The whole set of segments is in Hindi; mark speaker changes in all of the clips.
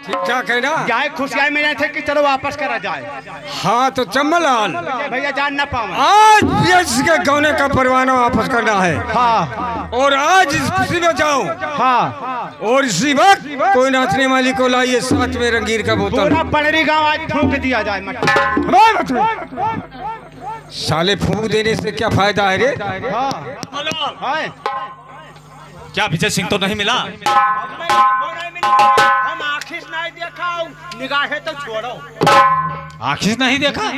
Speaker 1: ठीक ठाक है ना?
Speaker 2: जाए खुशियाई में थे कि चलो वापस करा जाए।
Speaker 1: हाँ तो चम्मलाल
Speaker 2: भैया जान ना पावा
Speaker 1: आज इसके गौने का परवाना वापस करना है।
Speaker 2: हाँ
Speaker 1: और आज इस खुशी में जाओ।
Speaker 2: हाँ
Speaker 1: और इसी वक्त कोई नाचने वाली को लाइए साथ में रंगीर का बोतल।
Speaker 2: पूरा पड़री गांव आज फूंक दिया जाए
Speaker 1: साले फूंक देने से क्या फायदा है रे?
Speaker 2: हाँ
Speaker 3: क्या विजय सिंह तो नहीं मिला?
Speaker 2: हम आखिर नहीं देखा, निगाहें तो छोड़ो।
Speaker 3: आखिर नहीं देखा?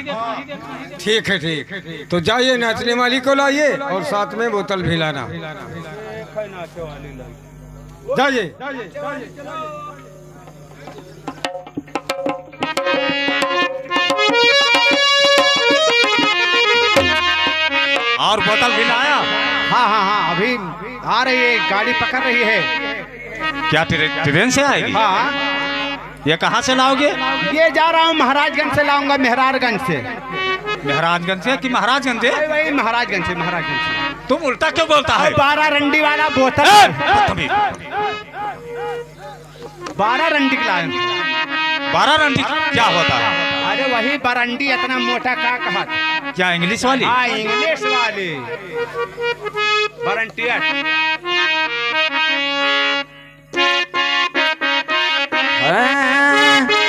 Speaker 1: ठीक है ठीक। तो जाइए नाचने वाली को लाइए और साथ में बोतल भी लाना। जाइए।
Speaker 3: और बोतल भी लाया?
Speaker 2: हाँ हाँ हाँ अभी आ रही है, गाड़ी पकड़ रही है।
Speaker 3: क्या ट्रेन से आएगी?
Speaker 2: हाँ
Speaker 3: ये कहाँ से लाओगे?
Speaker 2: ये जा रहा हूँ महाराजगंज से लाऊंगा, मेहरारगंज से।
Speaker 3: महाराजगंज से कि महाराजगंज से?
Speaker 2: वही महाराजगंज से, महाराजगंज से।
Speaker 3: तुम उल्टा क्यों बोलता है?
Speaker 2: 12 रंडी वाला बोतल, 12 रंडी लाए।
Speaker 3: 12 रंडी क्या होता है?
Speaker 2: अरे वही बरंडी, इतना मोटा का कहा?
Speaker 3: क्या इंग्लिश वाली?
Speaker 2: हाँ इंग्लिश वाली बरंटी।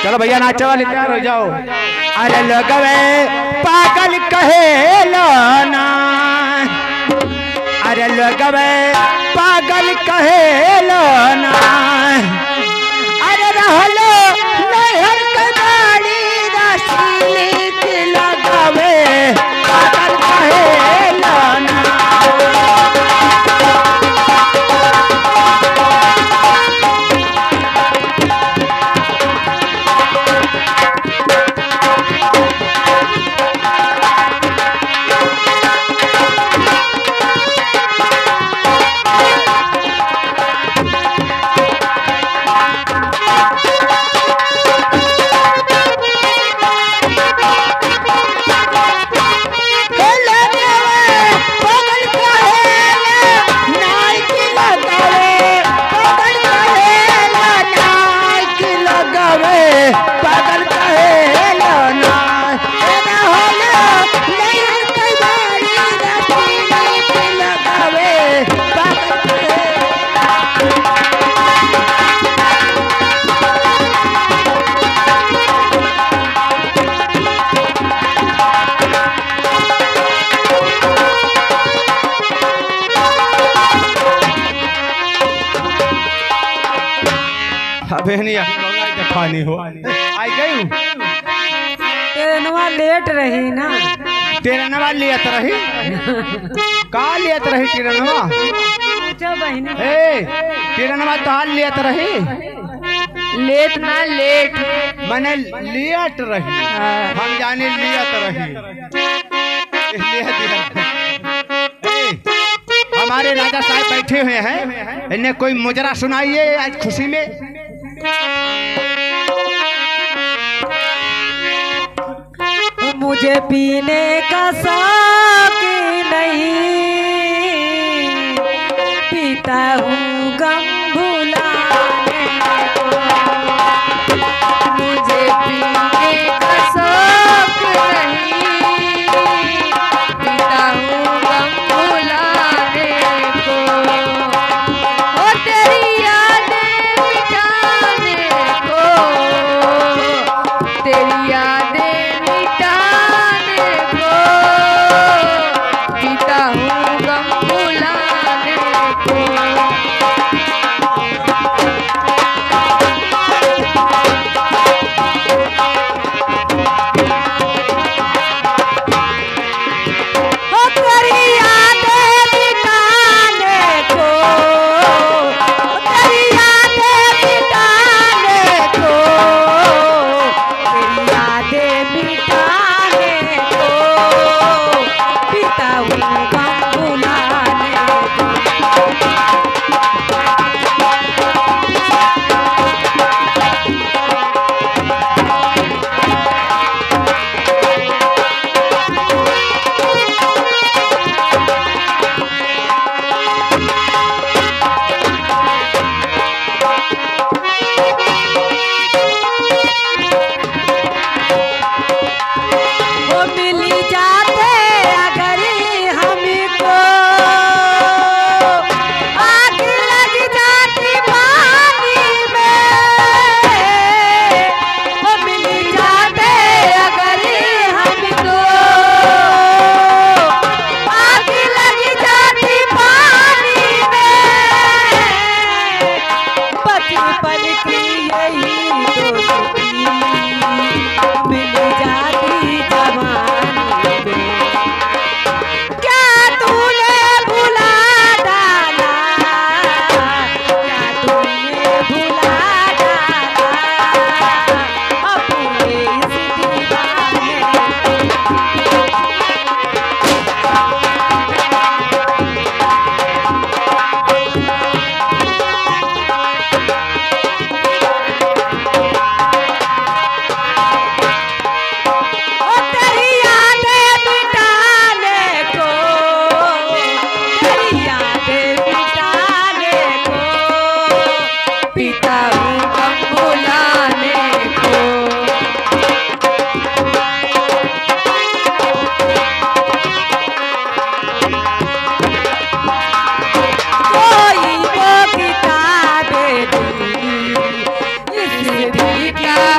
Speaker 2: चलो भैया नाचे वाले तैयार हो जाओ। अरे लगवे पागल कहे ना, अरे लगवे पागल कहे ना, अरे रहलो नहर के गाड़ी रसीली के लगवे पागल कहे ना। खानी हो आई गई।
Speaker 4: ट्रेनवा लेट रही ना।
Speaker 2: ट्रेनवा लेट रही का लेट रही ट्रेनवा?
Speaker 4: पूछो बहनी।
Speaker 2: ट्रेनवा तो लेट रही,
Speaker 4: लेट ना लेट
Speaker 2: मैंने लेट रही। हम जाने लेट रही हमारे राजा साहब बैठे हुए हैं, इन्हें कोई मुजरा सुनाइए आज खुशी में।
Speaker 4: मुझे पीने का शौक नहीं, पीता हूँ गम भुलाने को। मुझे पीने का शौक नहीं, पीता हूँ गम भुलाने को। और तेरी यादें मिटाने को, तेरी यादें पीता हूँ गम भुलाने को।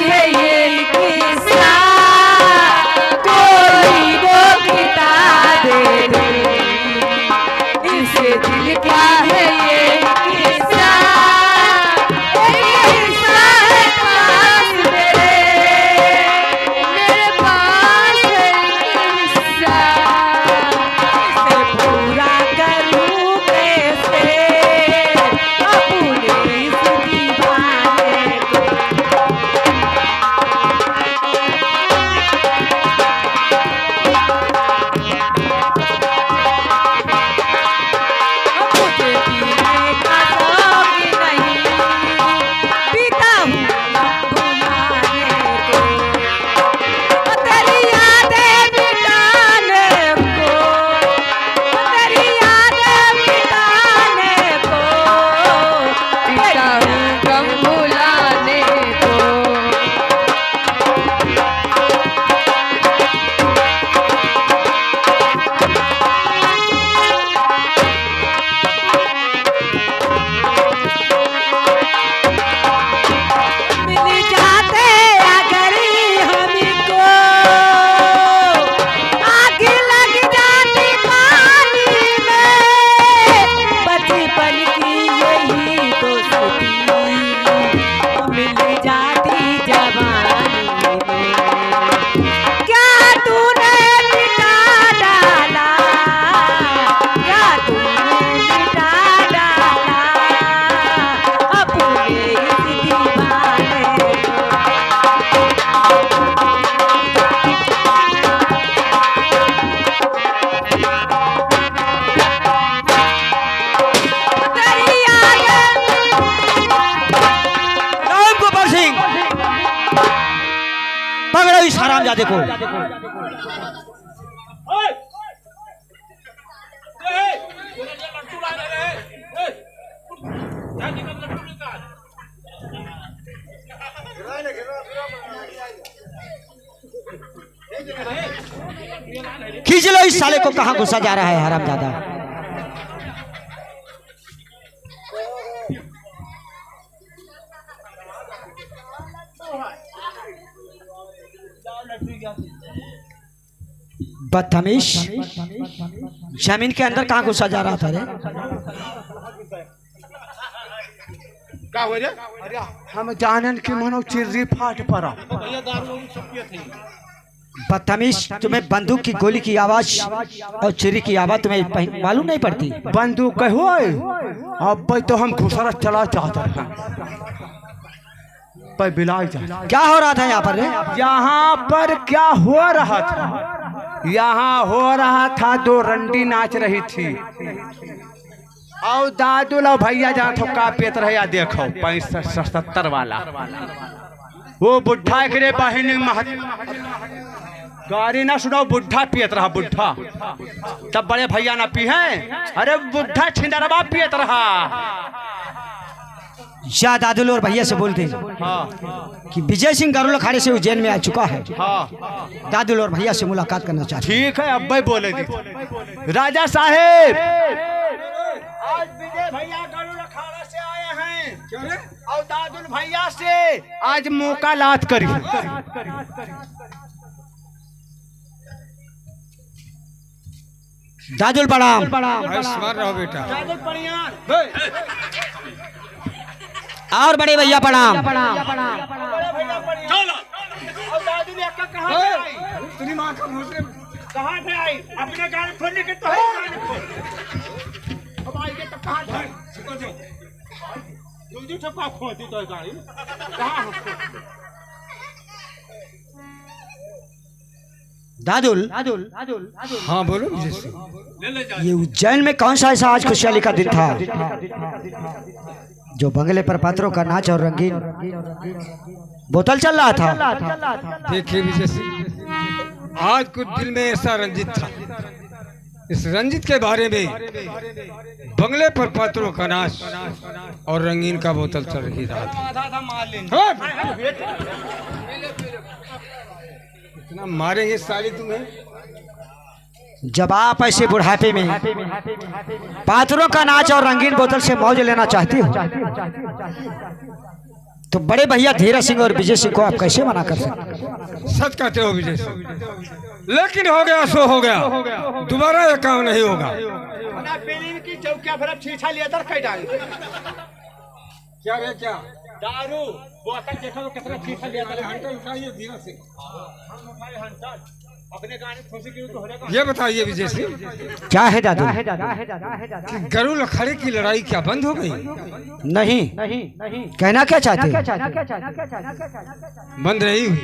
Speaker 4: है ये किस्सा, कोई वो किताब दे दे। इस दिल का है ये किस्सा, किस्सा है पास मेरे पास है किस्सा। इसे पूरा करूं कैसे अपने इस दीवाने को। मुझे पीने का शौक नहीं, पीता हूँ भुलाने को। तेरी यादें मिटाने को, तेरी यादें मिटाने को, पीता हूँ गम भुलाने को। मिल जाते अगर हमको, आग लग जाती पानी में। बचपन की यही दोस्ती मिल जाती जवानी में। क्या तूने मिटा डाला, क्या तूने मिटा डाला अपने इस दीवाने को। तेरी यादें
Speaker 2: राम गोपाल सिंह पकड़ो इस हरामजादे को। खींच लो इस साले को, कहाँ घुसा जा रहा है हरामजादा। बदतमीज, जमीन के अंदर कहाँ घुसा जा रहा था रे?
Speaker 5: हम जानन की मनो चिर्री फाट पड़ा।
Speaker 2: बदतमीज, तुम्हें बंदूक की गोली की आवाज और चिरी की आवाज तुम्हें मालूम नहीं पड़ती?
Speaker 5: बंदूक कहो अब भाई तो हम घुसरा चला चाहते हैं पर बिलाई जा।
Speaker 2: क्या हो रहा था यहाँ पर रे?
Speaker 5: यहाँ पर क्या हो रहा था? यहाँ हो रहा था दो रंडी नाच रही थी और दादू लो भैया जहाँ थोका पेत रहे या देखो 65-70 वाला वो बुढ़ा के बहन गाड़ी ना सुनाओ, बुढ़ा पियत रहा बुढ़ा। तब बड़े भैया ना पी है, अरे बुढ़ा छिंदरवा पियत रहा।
Speaker 2: या दादुल और भैया से बोलते
Speaker 5: हाँ
Speaker 2: कि विजय सिंह गरुड़ अखाड़े से उज्जैन में आ चुका है।
Speaker 5: हाँ
Speaker 2: दादुल और भैया से मुलाकात करना चाहते हैं।
Speaker 5: ठीक है, अब भाई बोले दी। राजा साहेब आज विजय भैया गरुड़ अखाड़ा से आए हैं और दादुल भैया से आज मौका लात करी।
Speaker 2: दादुल प्रणाम।
Speaker 1: आयुष्मान रहो बेटा।
Speaker 5: दादुल प्रणाम।
Speaker 2: और बड़े भैया प्रणाम।
Speaker 5: बड़े भैया प्रणाम। और दादुल अक्का कहाँ से आई?
Speaker 1: तेरी माँ का मुँह से
Speaker 5: कहाँ से आई? अपने गाड़ी खोलने के तो अब आई के तो कहाँ से आई? जल्दी ठप्पा खोदी तो गाड़ी कहाँ हो?
Speaker 2: दादुल,
Speaker 1: हाँ बोलो विजय सिंह।
Speaker 2: ये उज्जैन में कौन सा ऐसा आज खुशहाली का दिन था जो बंगले पर पात्रों का नाच और रंगीन बोतल चल रहा था?
Speaker 1: देखिए विजय सिंह, आज कुछ दिल में ऐसा रंजित था। इस रंजित के बारे में बंगले पर पात्रों का नाच और रंगीन का बोतल चल रही रहा था। इतना मारेंगे साली तुम्हें।
Speaker 2: जब आप ऐसे बुढ़ापे में पात्रों का नाच और रंगीन बोतल से मौज लेना चाहती हो तो बड़े भैया धीरज सिंह और विजय सिंह को आप कैसे मना कर सकते?
Speaker 1: सच कहते हो विजय सिंह, लेकिन हो गया सो हो गया, दोबारा ये काम नहीं होगा।
Speaker 5: ना पीलीन की चौकिया पर अब छीछा लिया था कई डाल
Speaker 1: क्या रे क्या
Speaker 5: दारू बोतल देखो तो कितना छीछा लिया था
Speaker 1: हंटर उठाइए धीरज सिंह।
Speaker 5: अपने गाने खुशी की तो होगा।
Speaker 1: ये बताइए विजय सिंह,
Speaker 2: क्या है दादू?
Speaker 1: गरुड़ अखाड़े की लड़ाई क्या बंद हो गई?
Speaker 2: नहीं, कहना क्या चाहते हैं?
Speaker 1: बंद नहीं हुई।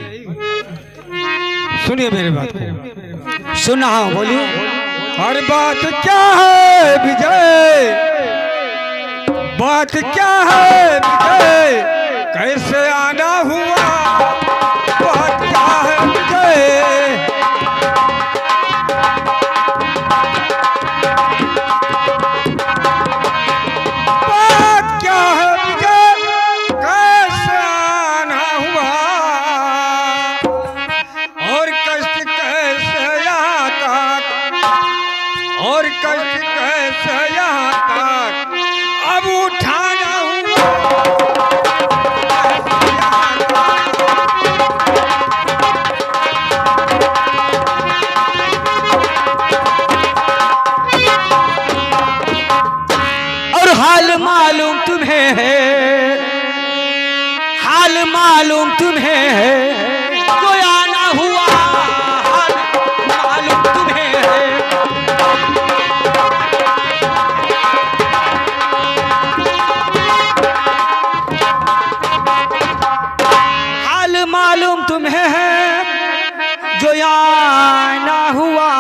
Speaker 1: सुनिए मेरी बात को।
Speaker 2: सुन रहा हूँ, बोलिए।
Speaker 1: हर बात क्या है विजय, बात क्या है विजय, कैसे आना हुआ, बात क्या है विजय। बात क्या है विजय, कैसे आना हुआ, और कष्ट कैसे यहाँ तक, और कष्ट कैसे यहाँ तक अब उठाना हुआ।
Speaker 2: और हाल मालूम तुम्हें है, हाल मालूम तुम्हें है, जो आना हुआ हाल मालूम तुम्हें है। हाल मालूम तुम्हें है, जो आना हुआ,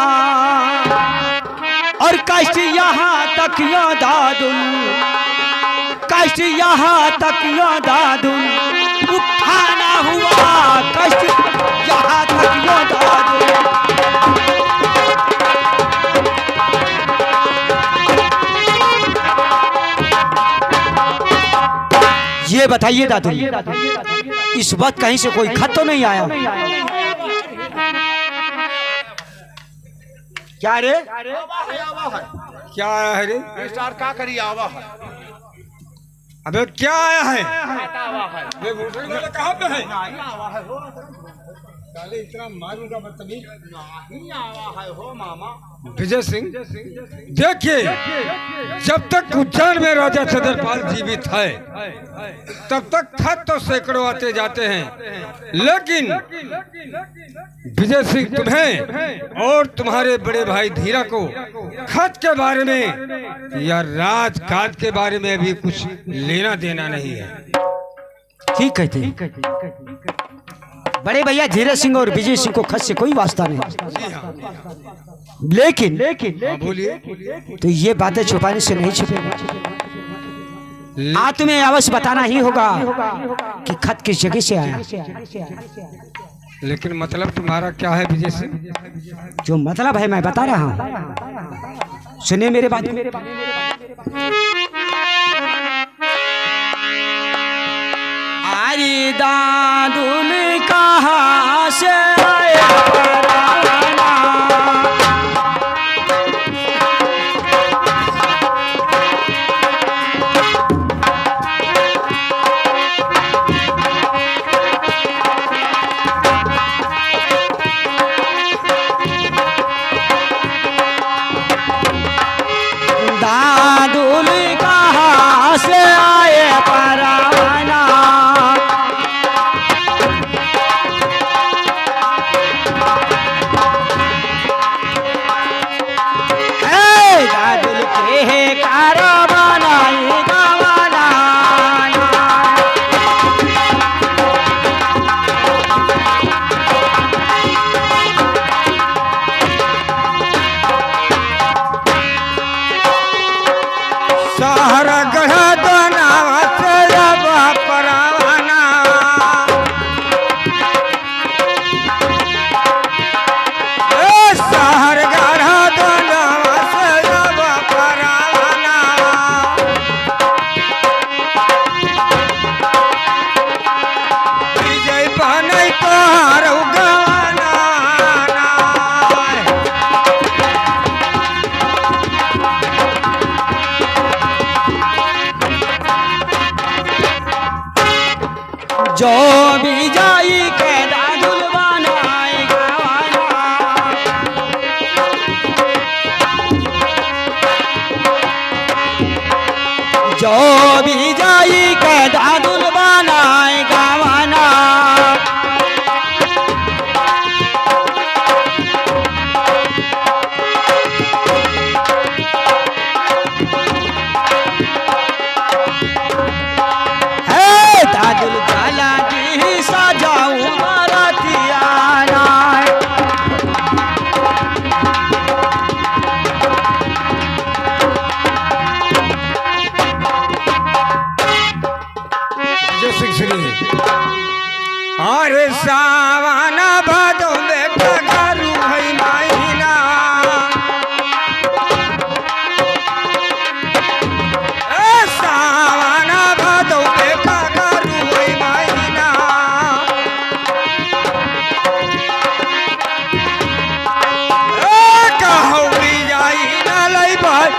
Speaker 2: और कष्ट यहाँ तक यो दादुल, कष्ट यहाँ तक यो दादुल, उठाना हुआ कष्ट यहाँ तक यो दादुल। ये बताइए दादू, इस वक्त कहीं से कोई खत तो नहीं आया? क्या रे?
Speaker 1: क्या आया है रे?
Speaker 5: स्टार का करी आवा है
Speaker 1: अबे क्या आया है?
Speaker 5: आवा है
Speaker 1: ये भूषण वाला कहाँ पे है?
Speaker 5: नहीं आवा है हो
Speaker 1: साले इतना मारूंगा बदतमीज।
Speaker 5: नहीं आवा है हो मामा।
Speaker 1: विजय सिंह देखिए, जब तक उज्जैन में राजा चंद्रपाल जीवित है तब तक खत तो सैकड़ों आते जाते हैं, लेकिन विजय सिंह तुम्हें और तुम्हारे बड़े भाई धीरा को खत के बारे में या राजकाज के बारे में अभी कुछ लेना देना नहीं है।
Speaker 2: ठीक कहते हैं। बड़े भैया धीरज सिंह और विजय सिंह को खत से कोई वास्ता नहीं, लेकिन
Speaker 1: हाँ, बोलिए।
Speaker 2: तो ये बातें छुपाने से नहीं छुपेगा। आज तुम्हें अवश्य बताना ही होगा कि खत किस जगह से आया।
Speaker 1: लेकिन मतलब तुम्हारा क्या है विजय सिंह?
Speaker 2: जो मतलब है मैं बता रहा हूँ, सुनिए मेरे बात। अरे दादुल कहाँ से आया पराना, दादुल कहाँ से आए पराना, भी जाई के दादुल बनाए गवाना जो भी जाई के दादुल बनाए गवाना दादुल जाला जी सजाऊ मारतियाना
Speaker 1: जय श्री श्री अरे सावाना भादो में कगारू भई माइना ए सावाना भादो में कगारू भई माइना ए कहौरी जाई ना लई भाई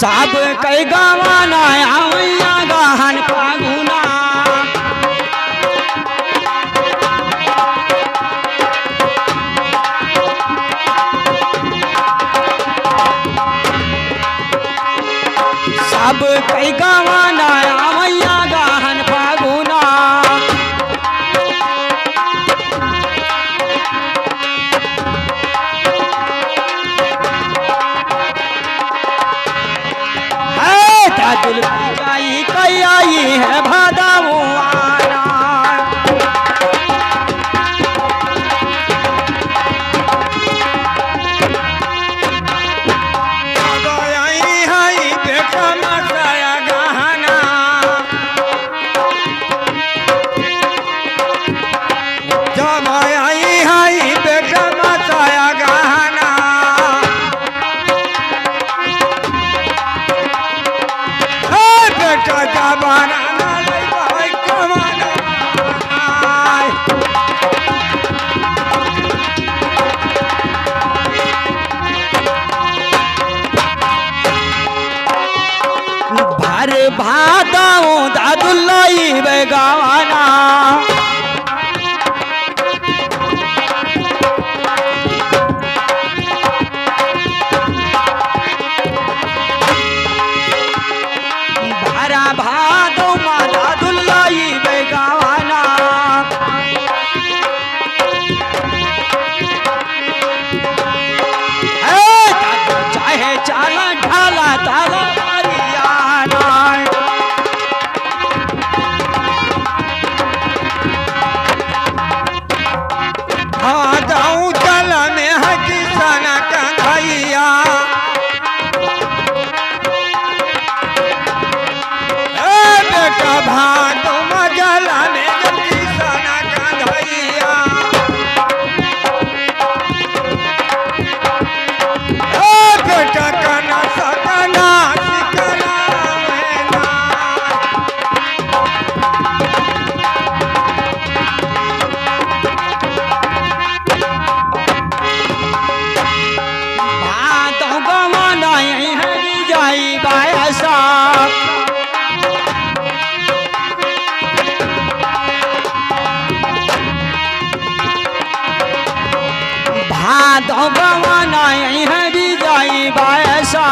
Speaker 2: सब कई गवाना आवैया गहन फागुना सब कई गवाना आवैया गहन फागुना दादुल जाई कई आई है भादाऊ आना
Speaker 1: आई हाई बेटा मसाया गहना जब आई हाई बेटा मसाया गहना बेटा जबाना ना लई भाई कमाना
Speaker 2: भर भादाऊ दादुल लाई बेगावाना भरा भादो मा दादुल लाई बेगावाना चाहे चाला ढाला ताला मारियाना
Speaker 1: हाँ जाऊं चल में हकी सना कंधैया बेटा भादो मजला में हकी सना कंधैया बेटा कना सकना सिकना मैना
Speaker 2: भादो गवाना यही है जाई बायसा भादो गवाना यही है जाई बायसा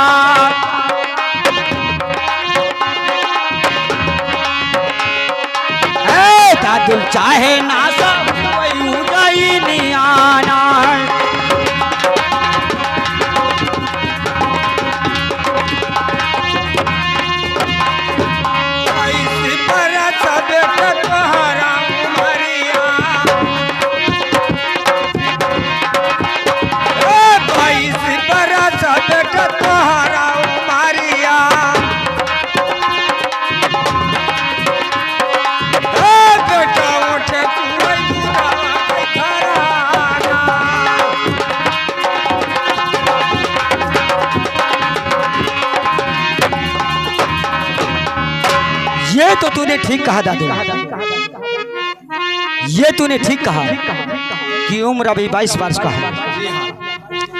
Speaker 2: दादुल चाहे ना सब कोई उजाई नहीं आना
Speaker 1: ऐसी परत बेटा तोहरा उमरिया ऐसी परत बेटा तोहरा उमरिया बेटा उठे चूड़ई बुढ़ावा के
Speaker 2: ये तो तूने ठीक कहा दादू, ये तूने ठीक कहा कि उम्र अभी 22 वर्ष का है।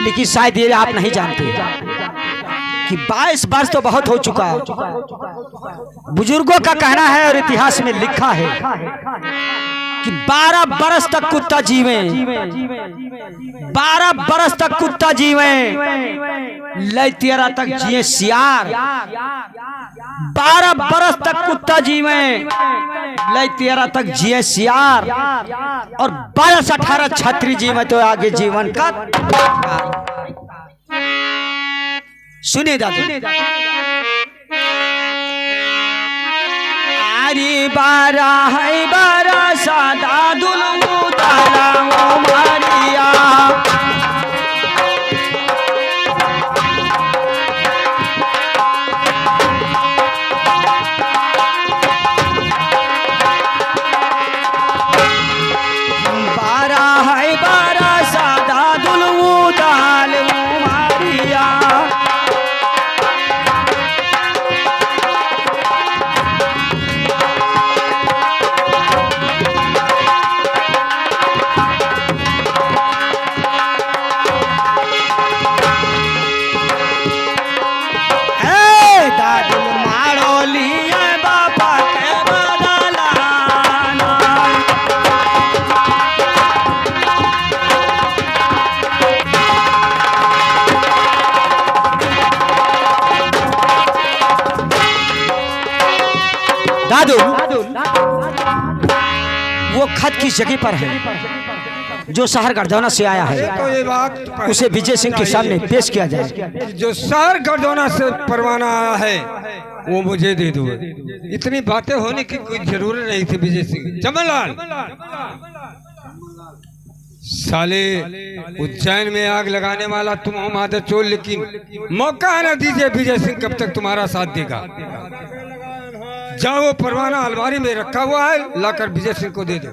Speaker 2: लेकिन शायद ये आप नहीं जानते कि 22 वर्ष तो बहुत हो चुका। बुजुर्गों का कहना है और इतिहास में लिखा है कि 12 बरस तक कुत्ता जीवे, 12 बरस तक कुत्ता जीवे, लय 13 तक जिए सियार। 12 बरस तक कुत्ता जीवे, लय 13 तक जिए सियार, और 12-18 छत्री जीवे तो आगे जीवन का। सुनिए दादू, अरे 12 है 12 सादा दुलू तारा ओ मारिया। दादू, वो खत किस जगह पर है जो शहर गढ़दौना से आया है?
Speaker 1: तो ये बात
Speaker 2: उसे विजय सिंह के सामने पेश किया जाए।
Speaker 1: जो शहर गढ़दौना से परवाना आया है वो मुझे दे दो। इतनी बातें होने की कोई जरूरत नहीं थी विजय सिंह। चमनलाल, साले उज्जैन में आग लगाने वाला तुम हो माधव चोर, लेकिन मौका न दीजिए विजय सिंह कब तक तुम्हारा साथ देगा। जाओ, वो परवाना अलमारी में रखा हुआ है, लाकर विजय सिंह को दे दो।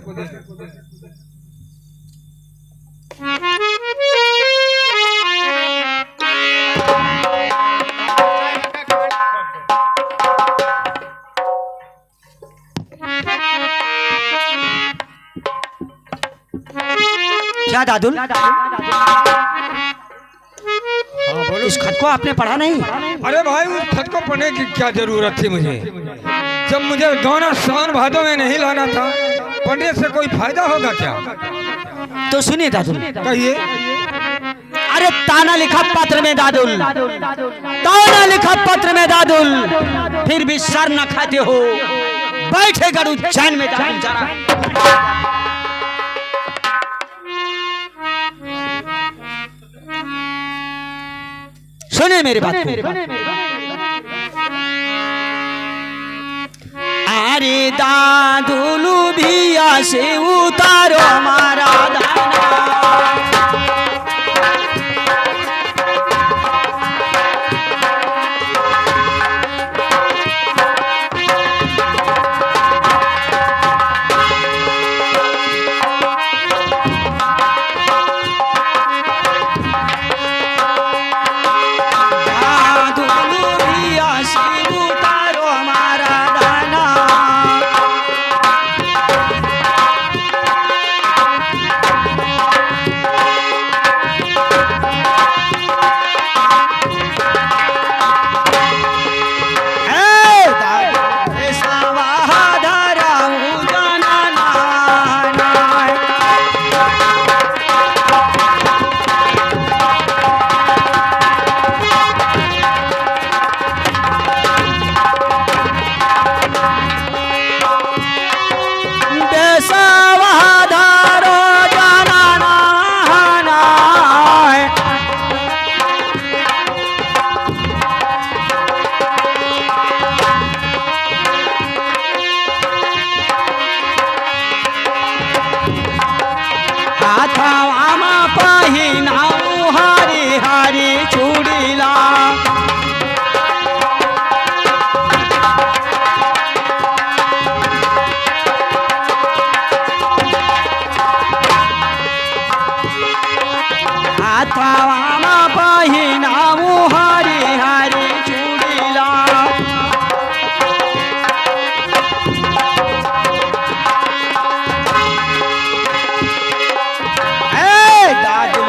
Speaker 2: क्या दादू, इस खत को आपने पढ़ा नहीं?
Speaker 1: अरे भाई, उस खत को पढ़ने की क्या जरूरत थी मुझे? जब मुझे गौना सावन भादों में नहीं लाना था, पढ़ने से कोई फायदा होगा क्या?
Speaker 2: तो सुनिए दादू,
Speaker 1: कहिए।
Speaker 2: अरे ताना लिखा पत्र में दादुल, ताना लिखा पत्र में दादुल, फिर भी सर न खाते हो। बैठे गड़ू चैन में दादुल जरा। सुने मेरी बात को। अरे दादुलू भिया से उतारो मारा दाना।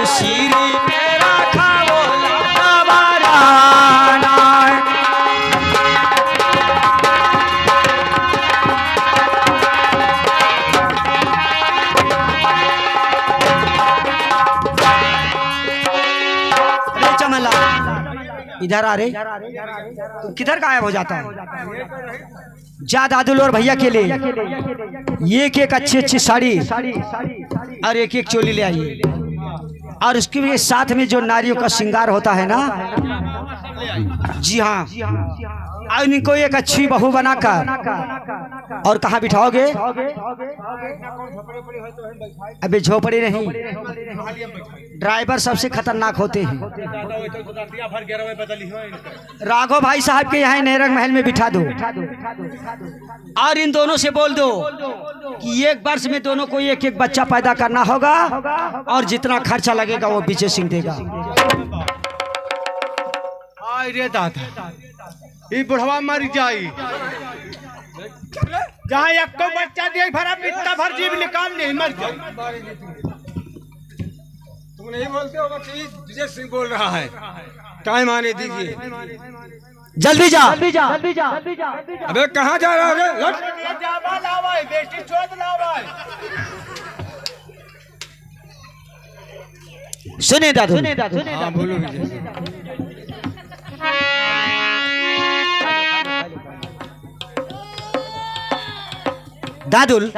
Speaker 2: शीरी मेरा इधर आ रे, तुम किधर गायब हो जाता है? जा दादुल और भैया के लिए एक एक अच्छी अच्छी साड़ी और एक एक चोली ले आइए, और उसके भी साथ में जो नारियों का श्रृंगार होता है ना, जी हाँ, और इनको एक अच्छी बहू बनाकर, और कहाँ बिठाओगे? अबे झोपड़ी नहीं, ड्राइवर सबसे खतरनाक होते हैं। राघव भाई साहब के यहाँ नेरंग महल में बिठा दो, और इन दोनों से बोल दो कि एक वर्ष में दोनों को एक एक बच्चा पैदा करना होगा, और जितना खर्चा लगेगा वो विजय सिंह देगा।
Speaker 5: अरे दादा, ये बुढ़वा मर जाई, जहाँ एक को बच्चा दे भरा पिता भर जीव निकाल नहीं मर जाए।
Speaker 1: तुम नहीं बोलते होगा कि विजय सिंह बोल रहा है, टाइम आने दीजिए।
Speaker 2: जल्दी जा।
Speaker 1: अबे कहाँ जा रहा है? लौट।
Speaker 5: जावा लावाई, बेटी चोद लावाई।
Speaker 2: सुने दादू,
Speaker 1: हाँ बोलो विजय सिंह।
Speaker 2: दादुल